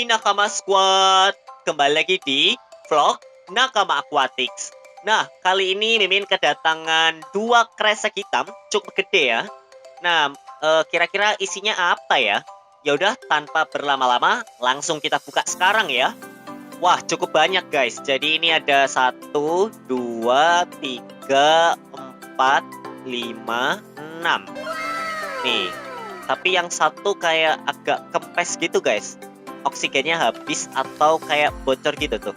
Hai Nakama Squad, kembali lagi di vlog Nakama Aquatics. Nah, kali ini Mimin kedatangan dua kresek hitam, cukup gede ya. Nah, kira-kira isinya apa ya? Ya udah, tanpa berlama-lama, langsung kita buka sekarang ya. Wah, cukup banyak guys. Jadi ini ada 1, 2, 3, 4, 5, 6. Nih, tapi yang satu kayak agak kempes gitu guys. Oksigennya habis atau kayak bocor gitu tuh.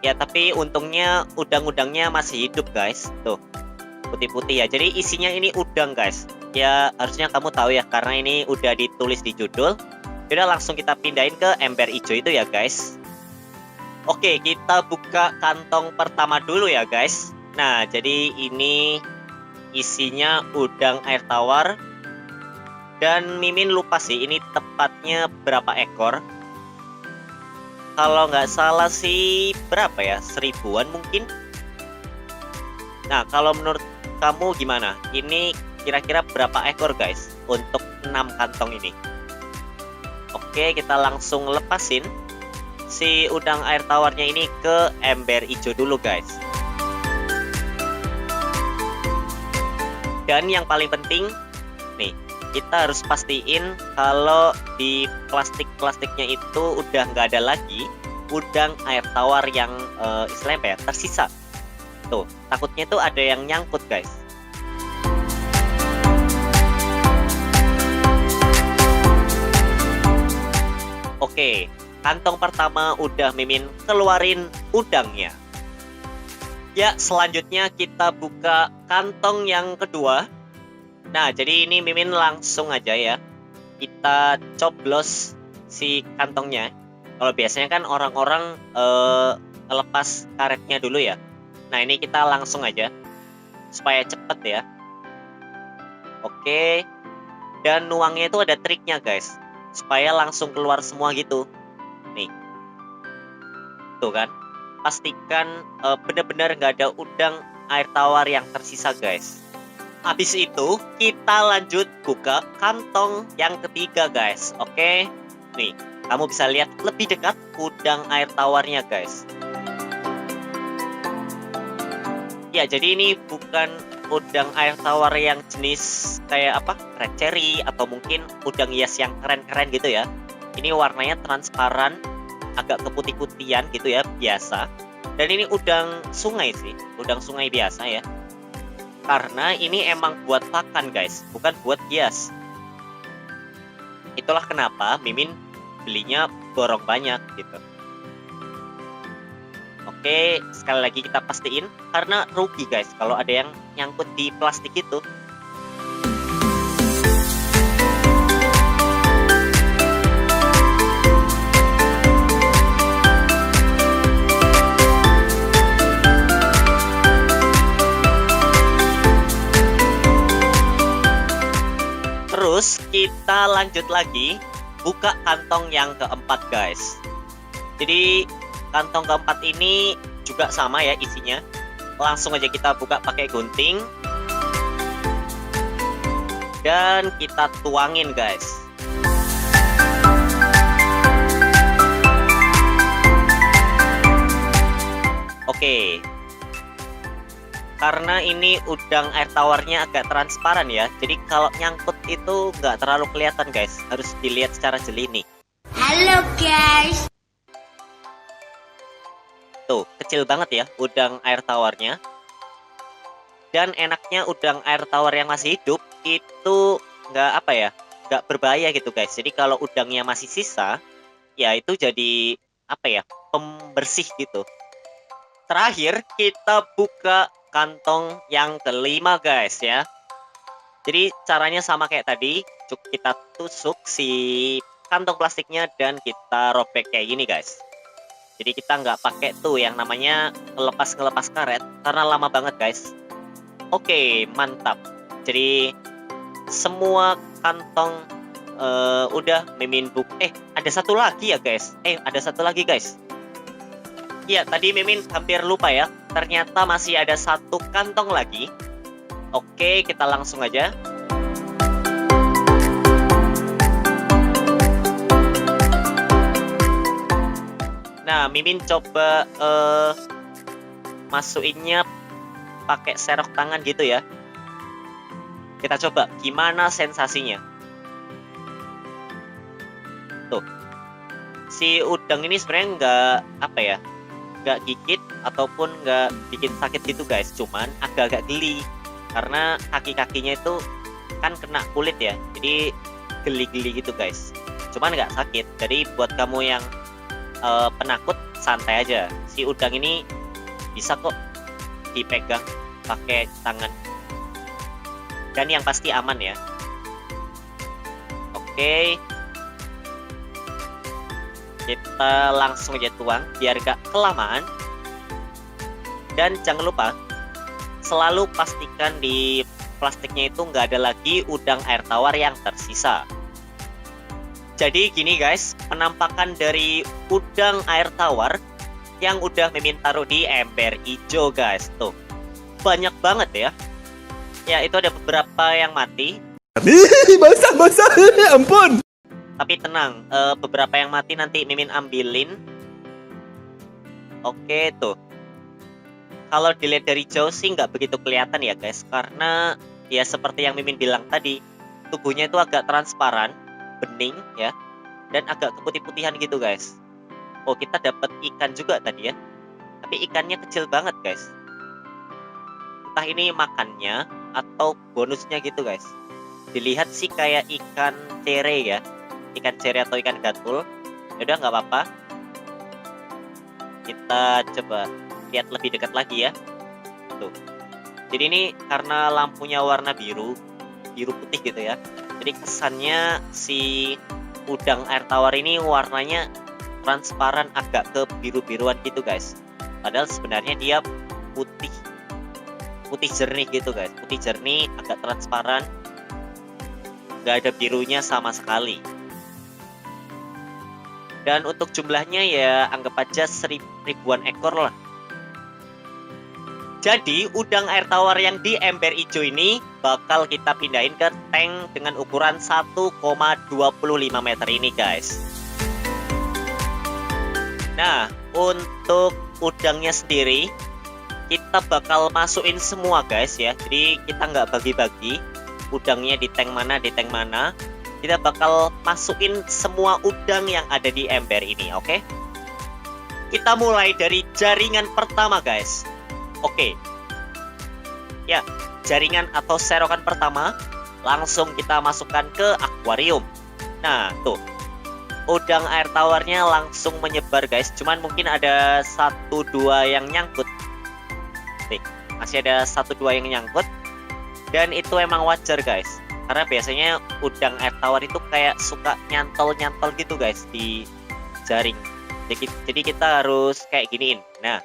Ya, tapi untungnya udang-udangnya masih hidup guys. Tuh, putih-putih ya. Jadi isinya ini udang guys. Ya, harusnya kamu tahu ya, karena ini udah ditulis di judul. Udah, langsung kita pindahin ke ember hijau itu ya guys. Oke, kita buka kantong pertama dulu ya guys. Nah, jadi ini isinya udang air tawar. Dan Mimin lupa sih ini tepatnya berapa ekor. Kalau nggak salah sih berapa ya, 1000-an mungkin. Nah, kalau menurut kamu gimana? Ini kira-kira berapa ekor guys untuk 6 kantong ini? Oke, kita langsung lepasin si udang air tawarnya ini ke ember hijau dulu guys. Dan yang paling penting nih, kita harus pastiin kalau di plastiknya itu udah nggak ada lagi udang air tawar yang istilahnya ya, tersisa. Tuh, takutnya tuh ada yang nyangkut guys. Oke, kantong pertama udah Mimin keluarin udangnya. Ya, selanjutnya kita buka kantong yang kedua. Nah, jadi ini Mimin langsung aja ya, kita coblos si kantongnya. Kalau biasanya kan orang-orang lepas karetnya dulu ya. Nah, ini kita langsung aja supaya cepet ya. Oke, dan nuangnya itu ada triknya guys, supaya langsung keluar semua gitu. Nih, tuh kan, pastikan bener-bener nggak ada udang air tawar yang tersisa guys. Habis itu kita lanjut buka kantong yang ketiga guys. Oke, nih kamu bisa lihat lebih dekat udang air tawarnya guys. Ya, jadi ini bukan udang air tawar yang jenis kayak apa, red cherry atau mungkin udang hias yang keren-keren gitu ya. Ini warnanya transparan, agak keputih-putihan gitu ya, biasa. Dan ini udang sungai sih, udang sungai biasa ya. Karena ini emang buat pakan guys, bukan buat hias. Itulah kenapa Mimin belinya borong banyak gitu. Oke, sekali lagi kita pastiin, karena rugi guys kalau ada yang nyangkut di plastik itu. Terus kita lanjut lagi buka kantong yang keempat guys. Jadi kantong keempat ini juga sama ya isinya. Langsung aja kita buka pakai gunting. Dan kita tuangin guys. Oke. Karena ini udang air tawarnya agak transparan ya, jadi kalau nyangkut itu nggak terlalu kelihatan guys, harus dilihat secara jeli nih. Halo guys. Tuh, kecil banget ya udang air tawarnya. Dan enaknya udang air tawar yang masih hidup itu nggak apa ya, nggak berbahaya gitu guys. Jadi kalau udangnya masih sisa, ya itu jadi apa ya, pembersih gitu. Terakhir kita buka kantong yang kelima guys ya. Jadi caranya sama kayak tadi, cukup kita tusuk si kantong plastiknya dan kita robek kayak gini guys. Jadi kita nggak pakai tuh yang namanya ngelepas karet, karena lama banget guys. Oke, mantap. Jadi semua kantong udah Mimin ada satu lagi ya guys. Ada satu lagi guys. Iya, tadi Mimin hampir lupa ya. Ternyata masih ada satu kantong lagi. Oke, kita langsung aja. Nah, Mimin coba masukinnya pakai serok tangan gitu ya. Kita coba gimana sensasinya. Tuh, si udang ini sebenarnya nggak apa ya, nggak gigit ataupun nggak bikin sakit gitu guys, cuman agak-agak geli karena kaki-kakinya itu kan kena kulit ya, jadi geli-geli gitu guys. Cuman nggak sakit, jadi buat kamu yang penakut santai aja. Si udang ini bisa kok dipegang pakai tangan, dan yang pasti aman ya. Oke, kita langsung aja tuang biar gak kelamaan. Dan jangan lupa selalu pastikan di plastiknya itu nggak ada lagi udang air tawar yang tersisa. Jadi gini guys, penampakan dari udang air tawar yang udah Mimin taruh di ember hijau guys. Tuh, banyak banget ya. Ya, itu ada beberapa yang mati. Basah, ampun. Tapi tenang, beberapa yang mati nanti Mimin ambilin. Oke, tuh. Kalau dilihat dari jauh sih nggak begitu kelihatan ya guys, karena ya seperti yang Mimin bilang tadi, tubuhnya itu agak transparan, bening ya, dan agak keputih-putihan gitu guys. Oh, kita dapat ikan juga tadi ya, tapi ikannya kecil banget guys. Entah ini makannya atau bonusnya gitu guys. Dilihat sih kayak ikan cere ya, ikan cere atau ikan gatul. Yaudah, nggak apa-apa, kita coba lihat lebih dekat lagi ya. Tuh, jadi ini karena lampunya warna biru putih gitu ya, jadi kesannya si udang air tawar ini warnanya transparan, agak ke biru-biruan gitu guys. Padahal sebenarnya dia putih jernih gitu guys, putih jernih, agak transparan, nggak ada birunya sama sekali. Dan untuk jumlahnya ya anggap aja ribuan ekor lah. Jadi udang air tawar yang di ember hijau ini bakal kita pindahin ke tank dengan ukuran 1,25 meter ini guys. Nah, untuk udangnya sendiri kita bakal masukin semua guys ya. Jadi kita nggak bagi-bagi udangnya di tank mana. Kita bakal masukin semua udang yang ada di ember ini, oke? Kita mulai dari jaringan pertama guys. Oke. Ya, jaringan atau serokan pertama langsung kita masukkan ke akuarium. Nah, tuh. Udang air tawarnya langsung menyebar guys. Cuman mungkin ada 1-2 yang nyangkut. Nih, masih ada 1-2 yang nyangkut. Dan itu emang wajar guys, karena biasanya udang air tawar itu kayak suka nyantol-nyantol gitu guys di jaring. Jadi kita harus kayak giniin. Nah,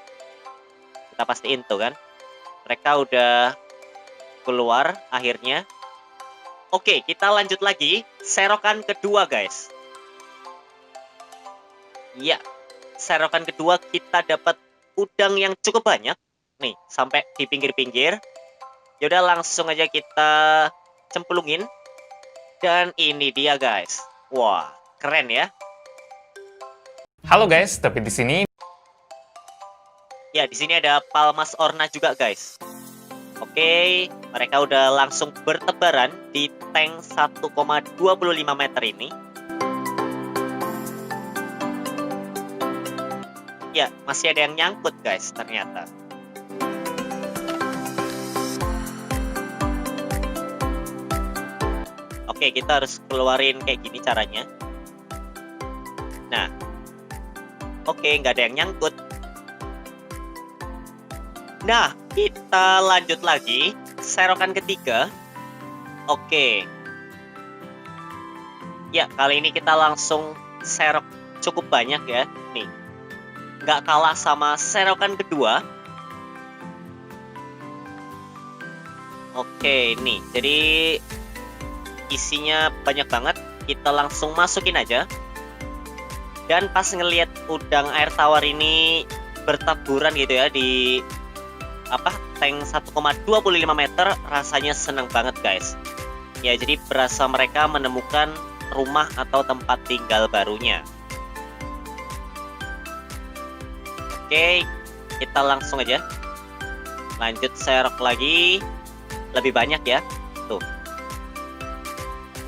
kita pastiin tuh kan, mereka udah keluar akhirnya. Oke, kita lanjut lagi serokan kedua guys. Ya, serokan kedua kita dapat udang yang cukup banyak nih, sampai di pinggir-pinggir. Yaudah, langsung aja kita cemplungin. Dan ini dia guys. Wah, keren ya. Halo guys, tapi di sini Ya, di sini ada Palmas Orna juga guys. Oke, mereka udah langsung bertebaran di tank 1,25 meter ini. Ya, masih ada yang nyangkut guys ternyata. Oke, kita harus keluarin kayak gini caranya. Nah, oke, nggak ada yang nyangkut. Nah, kita lanjut lagi serokan ketiga. Oke. Ya, kali ini kita langsung serok cukup banyak ya. Nih, nggak kalah sama serokan kedua. Oke, nih, jadi isinya banyak banget. Kita langsung masukin aja. Dan pas ngelihat udang air tawar ini bertaburan gitu ya di tank 1,25 meter, rasanya seneng banget guys. Ya, jadi berasa mereka menemukan rumah atau tempat tinggal barunya. Oke, kita langsung aja lanjut serok lagi, lebih banyak ya. Tuh.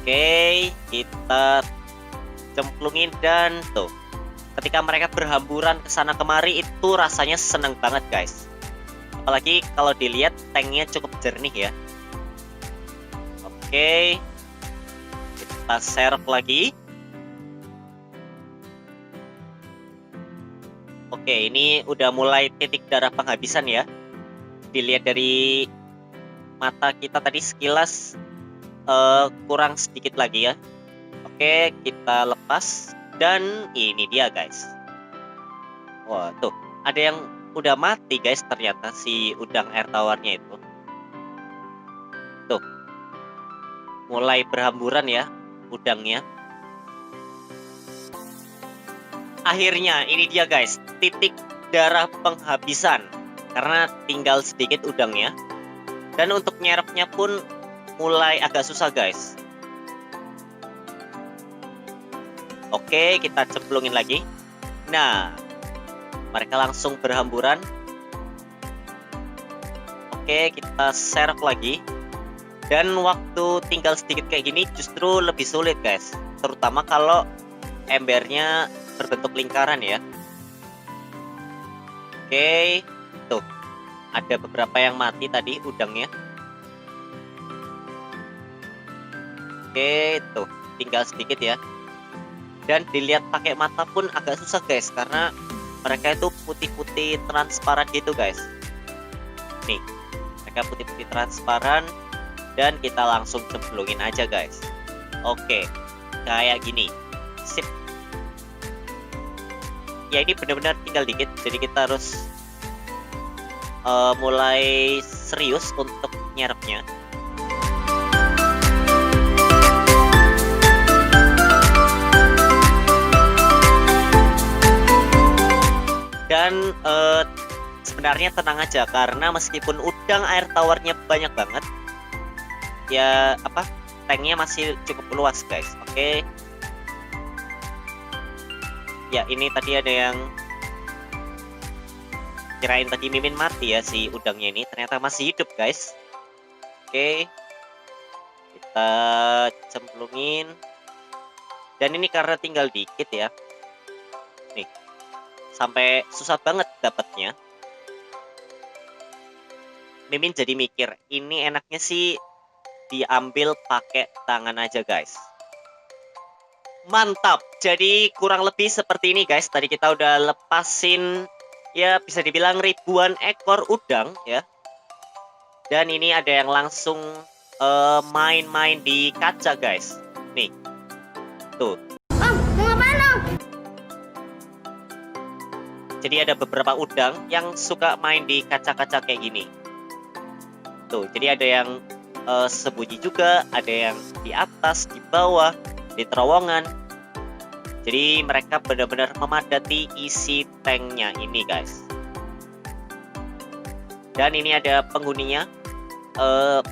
Oke, kita cemplungin dan tuh. Ketika mereka berhamburan ke sana kemari itu rasanya seneng banget guys. Apalagi kalau dilihat tanknya cukup jernih ya. Oke, kita serok lagi. Oke, ini udah mulai titik darah penghabisan ya. Dilihat dari mata kita tadi sekilas kurang sedikit lagi ya. Oke, kita lepas dan ini dia guys. Wah, tuh ada yang udah mati guys ternyata si udang air towernya itu. Tuh, mulai berhamburan ya udangnya. Akhirnya ini dia guys, titik darah penghabisan karena tinggal sedikit udangnya. Dan untuk nyerapnya pun mulai agak susah guys. Oke, kita cemplungin lagi. Nah, mereka langsung berhamburan. Oke, kita serok lagi. Dan waktu tinggal sedikit kayak gini justru lebih sulit guys, terutama kalau embernya berbentuk lingkaran ya. Oke, tuh ada beberapa yang mati tadi udangnya. Oke, tuh tinggal sedikit ya. Dan dilihat pakai mata pun agak susah guys, karena mereka itu putih-putih transparan gitu guys. Nih, mereka putih-putih transparan dan kita langsung cemplungin aja guys. Oke, kayak gini. Sip. Ya ini benar-benar tinggal dikit, jadi kita harus mulai serius untuk nyerapnya. Dan sebenarnya tenang aja, karena meskipun udang air towernya banyak banget, ya apa, tanknya masih cukup luas guys. Oke. Ya ini tadi ada yang kirain tadi Mimin mati ya si udangnya ini, ternyata masih hidup guys. Oke, kita cemplungin. Dan ini karena tinggal dikit ya, nih sampai susah banget dapatnya. Mimin jadi mikir, ini enaknya sih diambil pakai tangan aja guys. Mantap, jadi kurang lebih seperti ini guys. Tadi kita udah lepasin ya bisa dibilang ribuan ekor udang ya. Dan ini ada yang langsung main-main di kaca guys. Nih, tuh. Om, mau ngapain om? Jadi ada beberapa udang yang suka main di kaca-kaca kayak gini. Tuh, jadi ada yang sembunyi juga, ada yang di atas, di bawah, di terowongan. Jadi mereka benar-benar memadati isi tanknya ini guys. Dan ini ada penghuninya,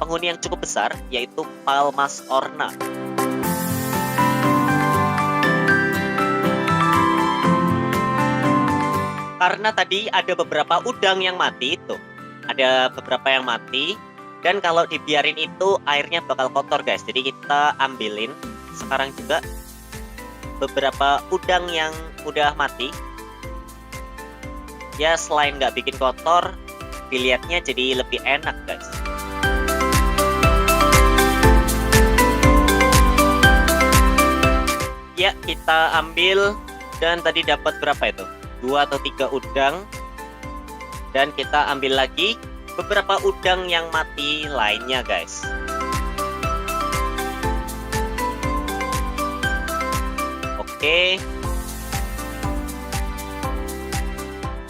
penghuni yang cukup besar, yaitu Palmas orna. Karena tadi ada beberapa udang yang mati, tuh ada beberapa yang mati. Dan kalau dibiarin itu airnya bakal kotor guys. Jadi kita ambilin sekarang juga beberapa udang yang udah mati. Ya selain nggak bikin kotor, dilihatnya jadi lebih enak guys. Ya kita ambil, dan tadi dapat berapa itu? 2 atau 3 udang. Dan kita ambil lagi beberapa udang yang mati lainnya guys. Oke.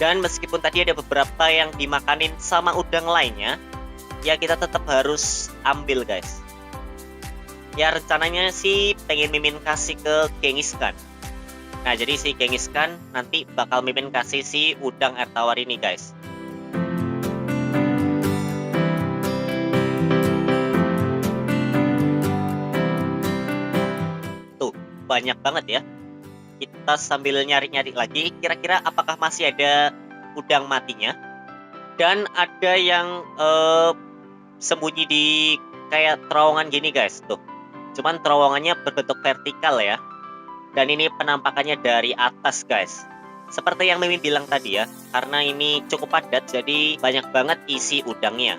Dan meskipun tadi ada beberapa yang dimakanin sama udang lainnya, ya kita tetap harus ambil guys. Ya rencananya sih pengen Mimin kasih ke Genghis Khan. Nah jadi si Genghis Khan nanti bakal Mimin kasih si udang air tawar ini guys. Banyak banget ya. Kita sambil nyari-nyari lagi, kira-kira apakah masih ada udang matinya. Dan ada yang sembunyi di kayak terowongan gini guys, tuh. Cuman terowongannya berbentuk vertikal ya. Dan ini penampakannya dari atas guys. Seperti yang Mimin bilang tadi ya, karena ini cukup padat jadi banyak banget isi udangnya.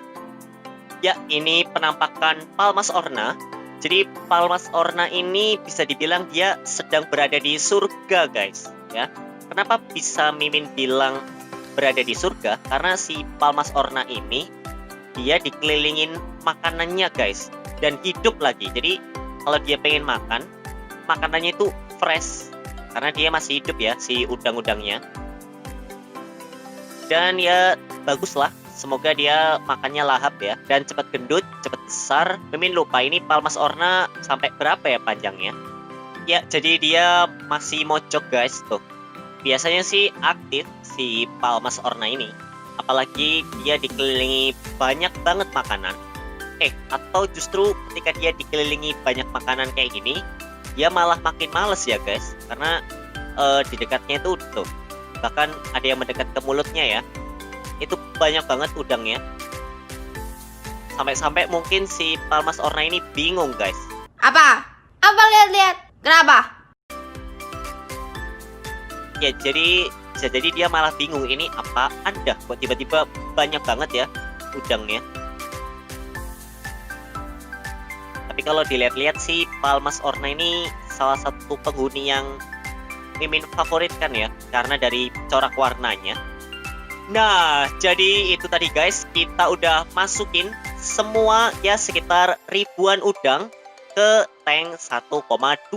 Ya, ini penampakan Palmas Orna. Jadi Palmas Orna ini bisa dibilang dia sedang berada di surga guys ya. Kenapa bisa Mimin bilang berada di surga? Karena si Palmas Orna ini dia dikelilingin makanannya guys, dan hidup lagi. Jadi kalau dia pengen makan, makanannya itu fresh karena dia masih hidup ya si udang-udangnya. Dan ya baguslah, semoga dia makannya lahap ya dan cepat gendut, cepat besar. Mimin lupa ini Palmas Orna sampai berapa ya panjangnya. Ya, jadi dia masih mocok guys tuh. Biasanya sih aktif si Palmas Orna ini, apalagi dia dikelilingi banyak banget makanan. Atau justru ketika dia dikelilingi banyak makanan kayak gini, dia malah makin males ya guys, karena di dekatnya itu tuh, bahkan ada yang mendekat ke mulutnya ya, itu banyak banget udangnya. Sampai-sampai mungkin si Palmas Orna ini bingung guys. Apa? Apa lihat-lihat? Kenapa? Ya jadi bisa jadi dia malah bingung, ini apaan dah kok tiba-tiba banyak banget ya udangnya. Tapi kalau dilihat-lihat sih Palmas Orna ini salah satu penghuni yang Mimin favoritkan ya, karena dari corak warnanya. Nah, jadi itu tadi guys, kita udah masukin semua ya sekitar ribuan udang ke tank 1,25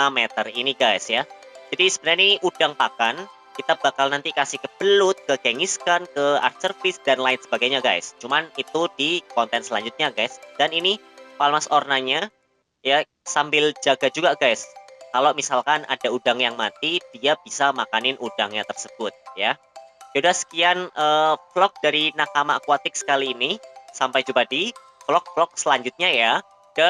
meter ini guys ya. Jadi sebenarnya ini udang pakan, kita bakal nanti kasih ke belut, ke Genghis-Khan, ke Archer Fish dan lain sebagainya guys. Cuman itu di konten selanjutnya guys. Dan ini Palmas Ornanya ya, sambil jaga juga guys. Kalau misalkan ada udang yang mati, dia bisa makanin udangnya tersebut ya. Yaudah, sekian vlog dari Nakama Aquatics kali ini. Sampai jumpa di vlog-vlog selanjutnya ya. Dah.